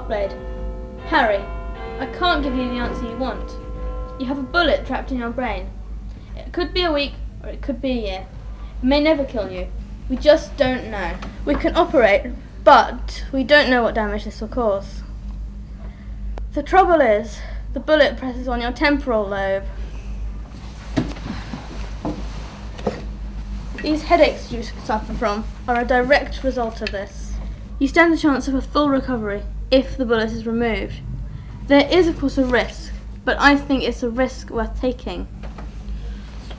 Solveblade. Harry, I can't give you the answer you want. You have a bullet trapped in your brain. It could be a week, or it could be a year. It may never kill you. We just don't know. We can operate, but we don't know what damage this will cause. The trouble is, the bullet presses on your temporal lobe. These headaches you suffer from are a direct result of this. You stand a chance of a full recovery if the bullet is removed. There is of course a risk, but I think it's a risk worth taking.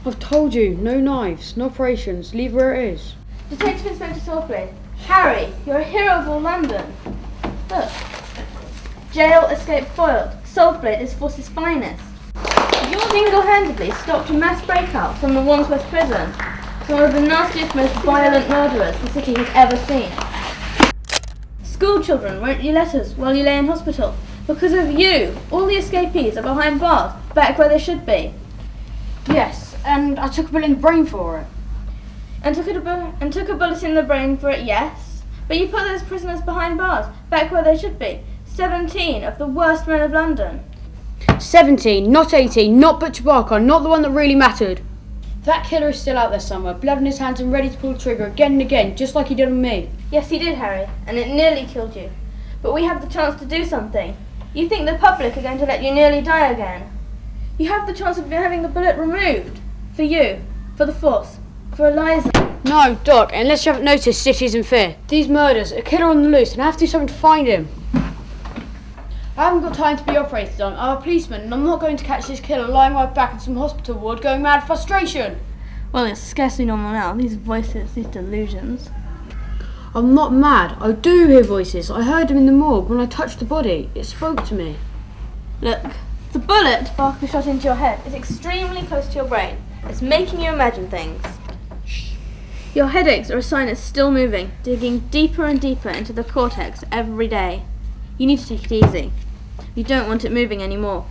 I've told you, no knives, no operations, leave where it is. Detective Inspector Solveblade. Harry, you're a hero of all London. Look. Jail escape foiled. Solveblade is Force's finest. You single-handedly stopped a mass breakout from the Wandsworth prison. One of the nastiest, most violent murderers the city has ever seen. School children wrote you letters while you lay in hospital. Because of you, all the escapees are behind bars, back where they should be. Yes, and I took a bullet in the brain for it. And took a bullet in the brain for it, yes. But you put those prisoners behind bars, back where they should be. 17 of the worst men of London. 17, not 18, not Butcher Barker, not the one that really mattered. That killer is still out there somewhere, blood in his hands and ready to pull the trigger again and again, just like he did on me. Yes, he did, Harry, and it nearly killed you. But we have the chance to do something. You think the public are going to let you nearly die again? You have the chance of having the bullet removed. For you, for the Force, for Eliza. No, Doc, unless you haven't noticed, city's in fear. These murders, a killer on the loose, and I have to do something to find him. I haven't got time to be operated on. I'm a policeman, and I'm not going to catch this killer lying right back in some hospital ward going mad with frustration. Well, it's scarcely normal now. These voices, these delusions. I'm not mad. I do hear voices. I heard them in the morgue when I touched the body. It spoke to me. Look, the bullet Barker shot into your head is extremely close to your brain. It's making you imagine things. Shh. Your headaches are a sign it's still moving, digging deeper and deeper into the cortex every day. You need to take it easy. You don't want it moving anymore.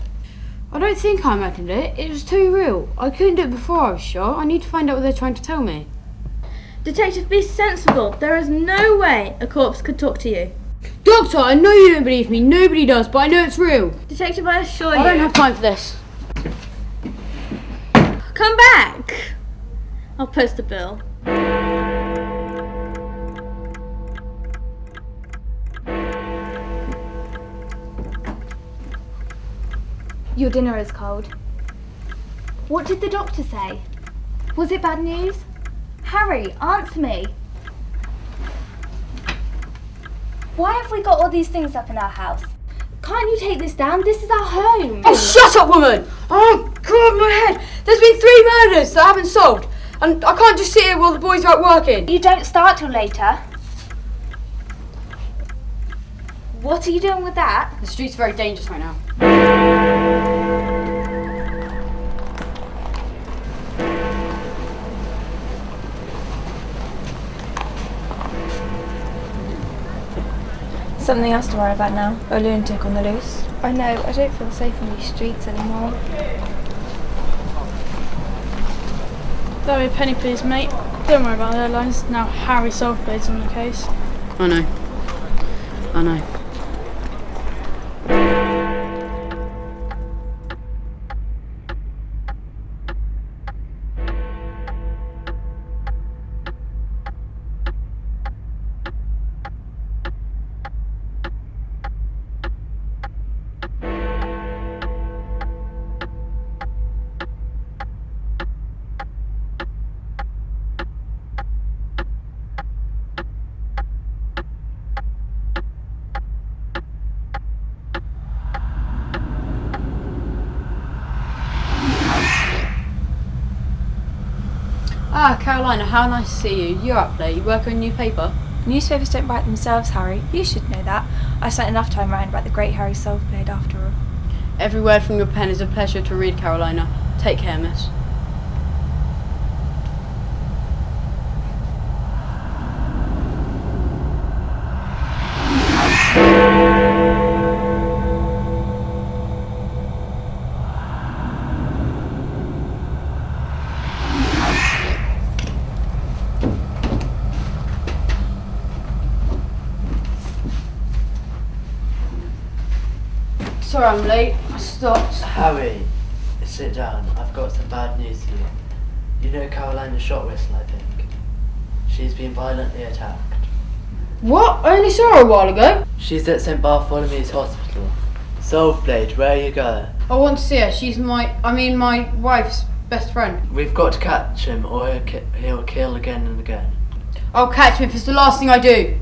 I don't think I imagined it. It was too real. I couldn't do it before I was shot. I need to find out what they're trying to tell me. Detective, be sensible. There is no way a corpse could talk to you. Doctor, I know you don't believe me. Nobody does, but I know it's real. Detective, I assure you. I don't have time for this. Come back! I'll post the bill. Your dinner is cold. What did the doctor say? Was it bad news? Harry, answer me. Why have we got all these things up in our house? Can't you take this down? This is our home. Oh, shut up, woman! Oh, God, my head! There's been 3 murders that haven't solved, and I can't just sit here while the boys are out working. You don't start till later. What are you doing with that? The street's very dangerous right now. Something else to worry about now. A lunatic on the loose. I know, I don't feel safe on these streets anymore. That'll be a penny please, mate. Don't worry about the airlines. Now Harry Solveblade's on the case. I know. Ah, Carolina, how nice to see you. You're up there. You work on a new paper? Newspapers don't write themselves, Harry. You should know that. I spent enough time writing about the great Harry Solveblade after all. Every word from your pen is a pleasure to read, Carolina. Take care, miss. sorry I'm late. I stopped. Harry, sit down. I've got some bad news for you. You know Caroline the shot whistle, I think. She's been violently attacked. What? I only saw her a while ago. She's at St Bartholomew's Hospital. Solveblade, where are you going? I want to see her. She's my wife's best friend. We've got to catch him or he'll kill again and again. I'll catch him if it's the last thing I do.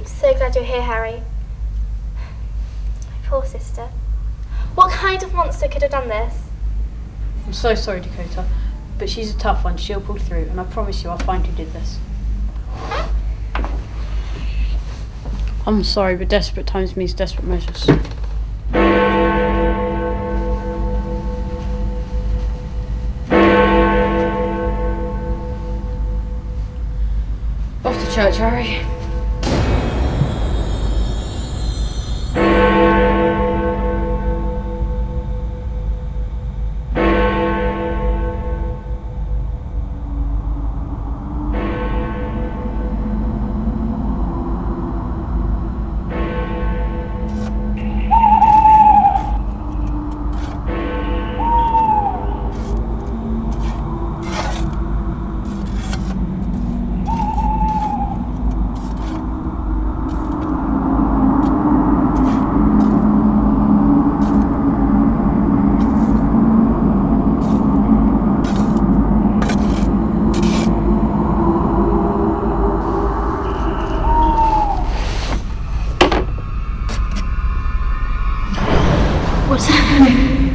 So glad you're here, Harry. Poor sister. What kind of monster could have done this? I'm so sorry, Dakota, but she's a tough one. She'll pull through, and I promise you I'll find who did this. I'm sorry, but desperate times means desperate measures. Off to church, Harry.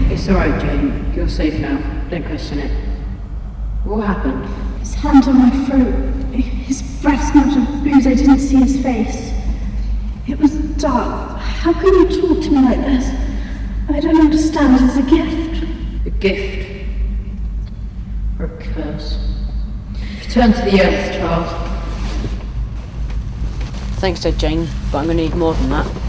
It's alright, Jane. You're safe now. Don't question it. What happened? His hand on my throat. His breath smelled of booze. I didn't see his face. It was dark. How can you talk to me like this? I don't understand. It's a gift. A gift. Or a curse. Return to the earth, child. Thanks, Ed Jane, but I'm going to need more than that.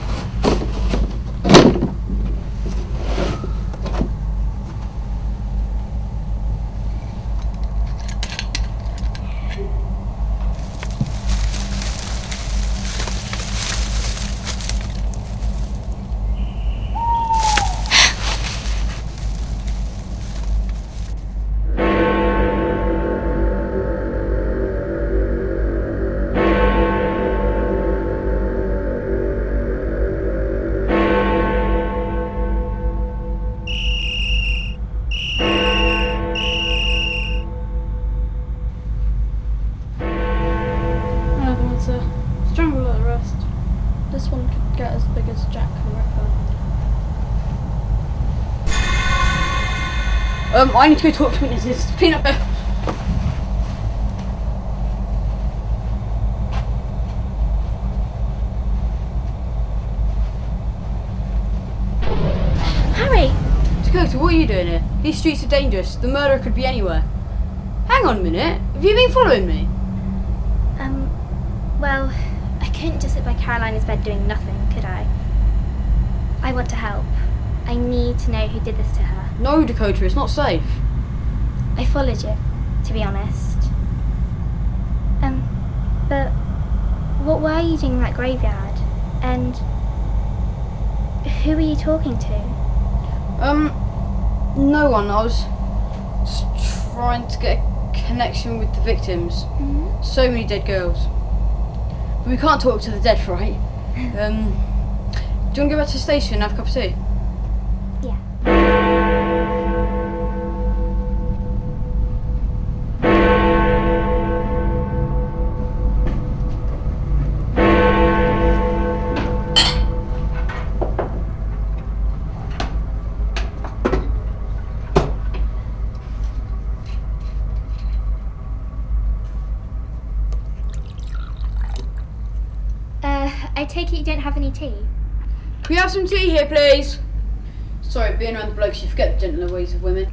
Strangle like the rest. This one could get as big as Jack the Ripper. I need to go talk to witnesses. Peanut butter. Harry! Dakota, what are you doing here? These streets are dangerous. The murderer could be anywhere. Hang on a minute. Have you been following me? Well, I couldn't just sit by Caroline's bed doing nothing, could I? I want to help. I need to know who did this to her. No, Dakota, it's not safe. I followed you, to be honest. But what were you doing in that graveyard? And who were you talking to? No one. I was just trying to get a connection with the victims. Mm-hmm. So many dead girls. But we can't talk to the dead, right? Do you want to go back to the station and have a cup of tea? Yeah. I take it you don't have any tea? Can we have some tea here, please? Sorry, being around the blokes, you forget the gentler ways of women.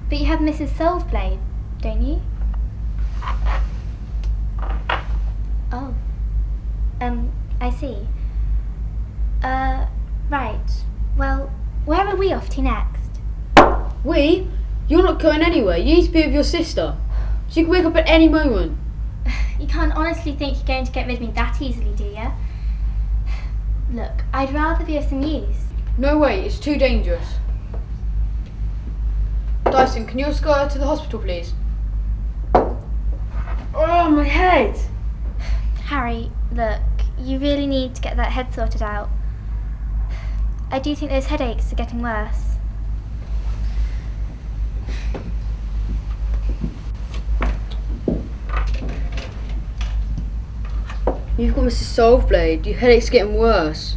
But you have Mrs. Solveblade, don't you? Oh. I see. Right. Well, where are we off to next? We? You're not going anywhere. You need to be with your sister. She can wake up at any moment. You can't honestly think you're going to get rid of me that easily, do you? Look, I'd rather be of some use. No way, it's too dangerous. Dyson, can you escort her to the hospital, please? Oh, my head! Harry, look, you really need to get that head sorted out. I do think those headaches are getting worse. You've got Mrs. Solveblade. Your headache's getting worse.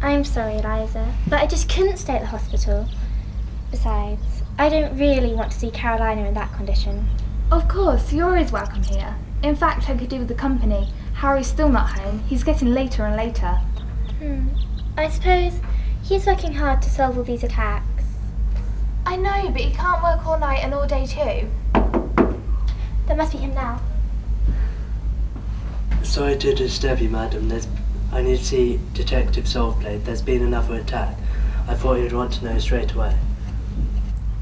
I'm sorry, Eliza, but I just couldn't stay at the hospital. Besides, I don't really want to see Carolina in that condition. Of course, you're always welcome here. In fact, I could do with the company. Harry's still not home. He's getting later and later. I suppose he's working hard to solve all these attacks. I know, but he can't work all night and all day too. That must be him now. Sorry to disturb you, madam. I need to see Detective Solveblade. There's been another attack. I thought you'd want to know straight away.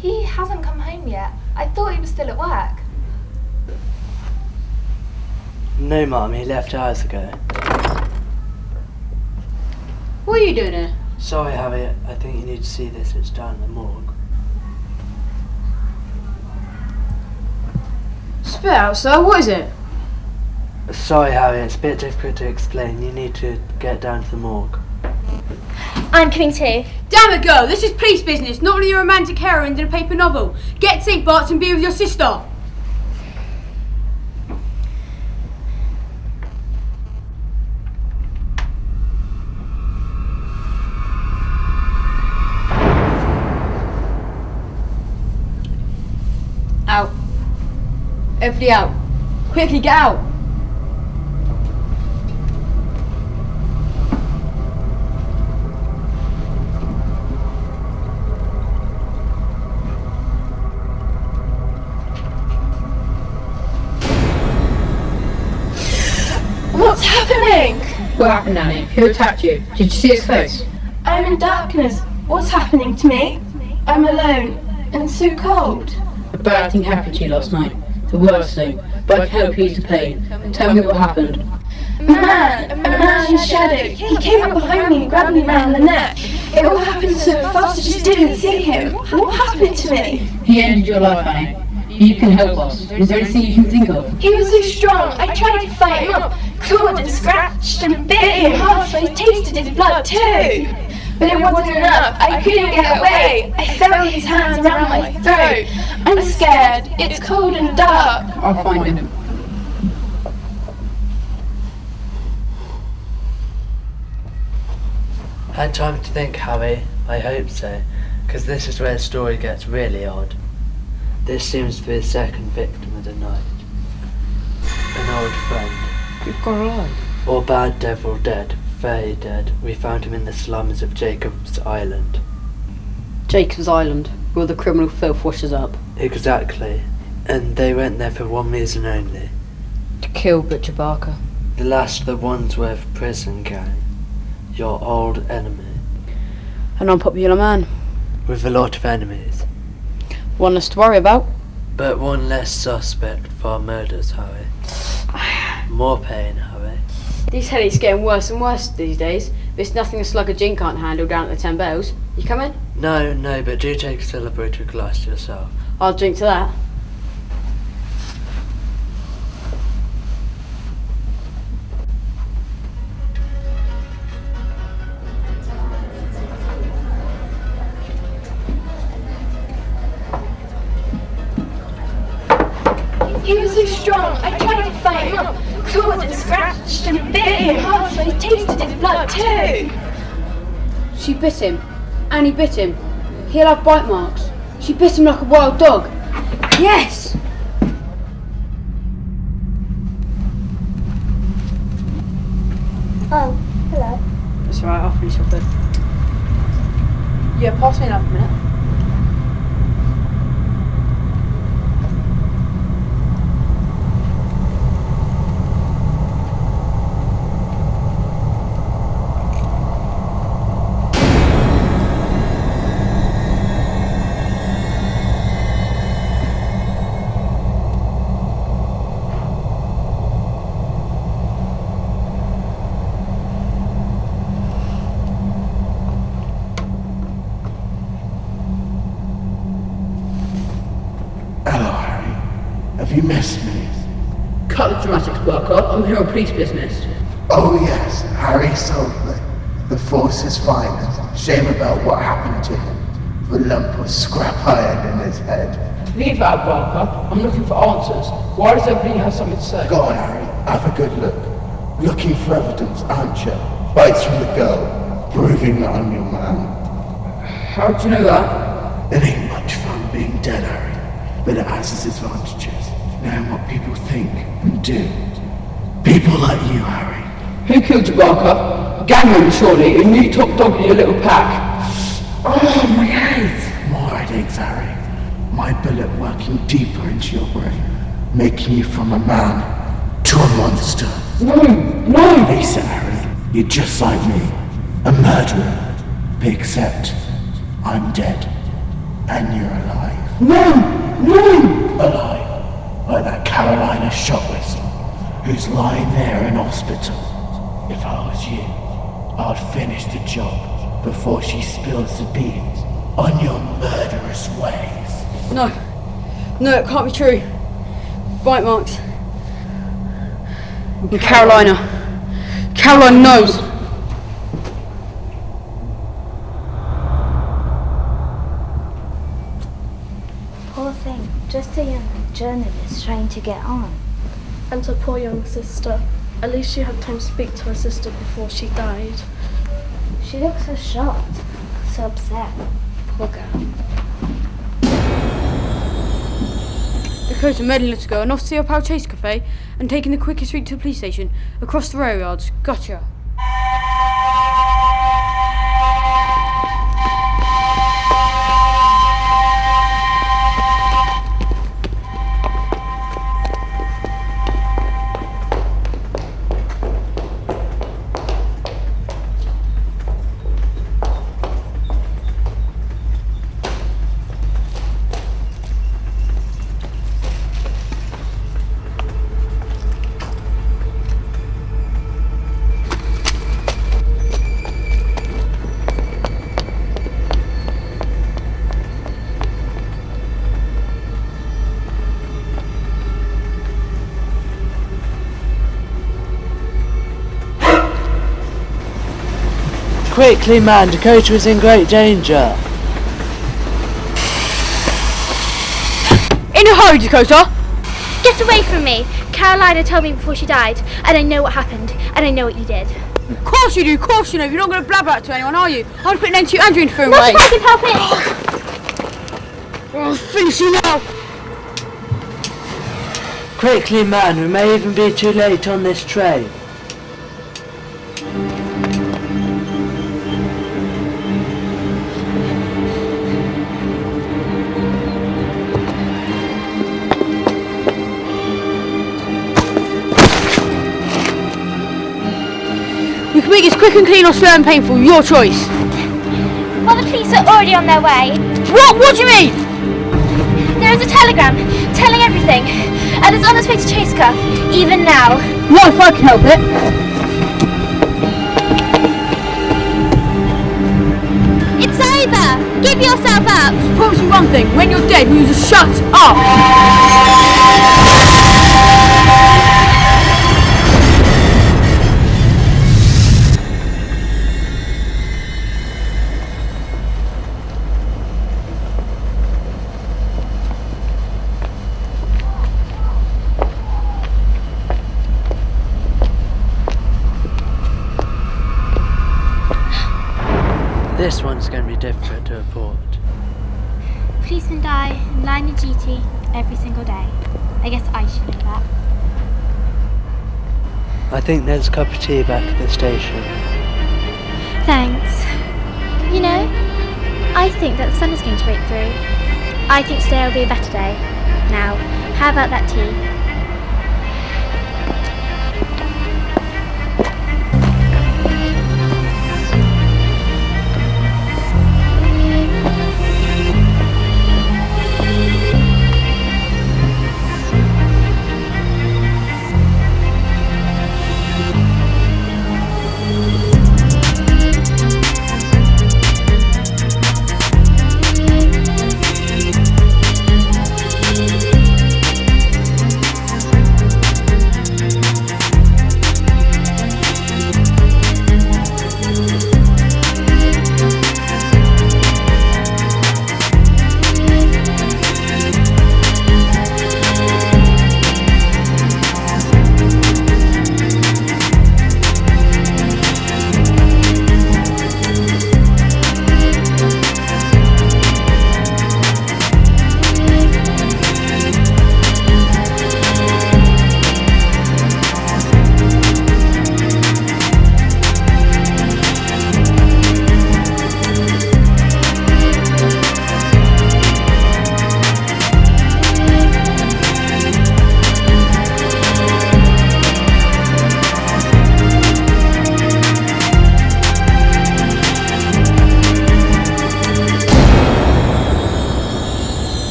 He hasn't come home yet. I thought he was still at work. No, ma'am, he left hours ago. What are you doing here? Sorry, Harry, I think you need to see this. It's down in the morgue. Spit out, sir. What is it? Sorry, Harry, it's a bit difficult to explain. You need to get down to the morgue. I'm coming too. Damn it, girl. This is police business, not one of your romantic heroines in a paper novel. Get St. Bart's and be with your sister. Out. Everybody out. Quickly, get out. What's happening? What happened, Nanny? Who attacked you? Did you see his face? I'm in darkness. What's happening to me? I'm alone and so cold. A bad thing happened to you last night. The worst thing. But I can help you ease the pain. Tell me what happened. A man in shadow. He came up behind me and grabbed me round the neck. It all happened so fast I just didn't see him. What happened to me? He ended your life, Annie. You can help us. Is there anything you can think of? He was so strong. I tried to fight him off, clawed and scratched and bit him hard so I tasted his blood too. But it wasn't enough. I couldn't get away. I felt his hands around my throat. I'm scared. It's cold and dark. I'll find him. Had time to think, Harry? I hope so, because this is where the story gets really odd. This seems to be the second victim of the night. An old friend. You've got alive. Or bad devil dead, very dead. We found him in the slums of Jacob's Island. Jacob's Island, where the criminal filth washes up. Exactly. And they went there for one reason only. To kill Butcher Barker. The last of the Wandsworth prison gang. Your old enemy. An unpopular man. With a lot of enemies. One less to worry about. But one less suspect for our murders, Harry. More pain, Harry. These headaches getting worse and worse these days. It's nothing a slug of gin can't handle down at the 10 Bells. You coming? No, but do take a celebratory glass yourself. I'll drink to that. so strong, I tried to fight him up. Clawed and scratched and bit him hard, so he tasted his blood too. She bit him, and he bit him. He'll have bite marks. She bit him like a wild dog. Yes! Oh, hello. It's alright, I'll finish off it. Yeah, pass me another minute. Have you missed me? Cut the dramatics, Barker. I'm here on police business. Oh yes, Harry Solveblade, the force's finest. Shame about what happened to him. The lump of scrap iron in his head. Leave that, Barker. I'm looking for answers. Why does everybody have something to say? Go on, Harry, have a good look. Looking for evidence, aren't you? Bites from the girl, proving that I'm your man. How do you know that? It ain't much fun being dead, Harry, but it has its advantages. Knowing what people think and do. People like you, Harry. Who killed you, Barker? A gang member, surely, a new top dog in your little pack. Oh, my head! More headaches, Harry. My bullet working deeper into your brain, making you from a man to a monster. No! Face it, Harry. You're just like me. A murderer. Except I'm dead. And you're alive. No! Alive. Like that Carolina shot whistle, who's lying there in hospital. If I was you, I'd finish the job before she spills the beans on your murderous ways. No, it can't be true. Bite marks. And Carolina knows. Poor thing, just a young journalist trying to get on. And her poor young sister. At least she had time to speak to her sister before she died. She looks so shocked, so upset. Poor girl. Dakota made a little girl and off to your pal Chase Cafe and taking the quickest route to the police station across the rail yards. Gotcha. Quickly, man, Dakota is in great danger. In a hurry, Dakota! Get away from me! Carolina told me before she died, and I know what happened, and I know what you did. Of course you do, of course you know. You're not going to blab that to anyone, are you? I'll put an end to you and your interfering Not ways. if I can help it! I'll finish you now! Quickly, man, we may even be too late on this train. We can make this quick and clean or slow and painful, your choice. Well, the police are already on their way. What? What do you mean? There is a telegram telling everything, and it's on its way to Chase Cuff, even now. Not if I can help it. It's over! Give yourself up! Promise me one thing, when you're dead, will you just shut up? this one's going to be different to report. Policemen die in line of duty every single day. I guess I should know that. I think there's a cup of tea back at the station. Thanks. You know, I think that the sun is going to break through. I think today will be a better day. Now, how about that tea?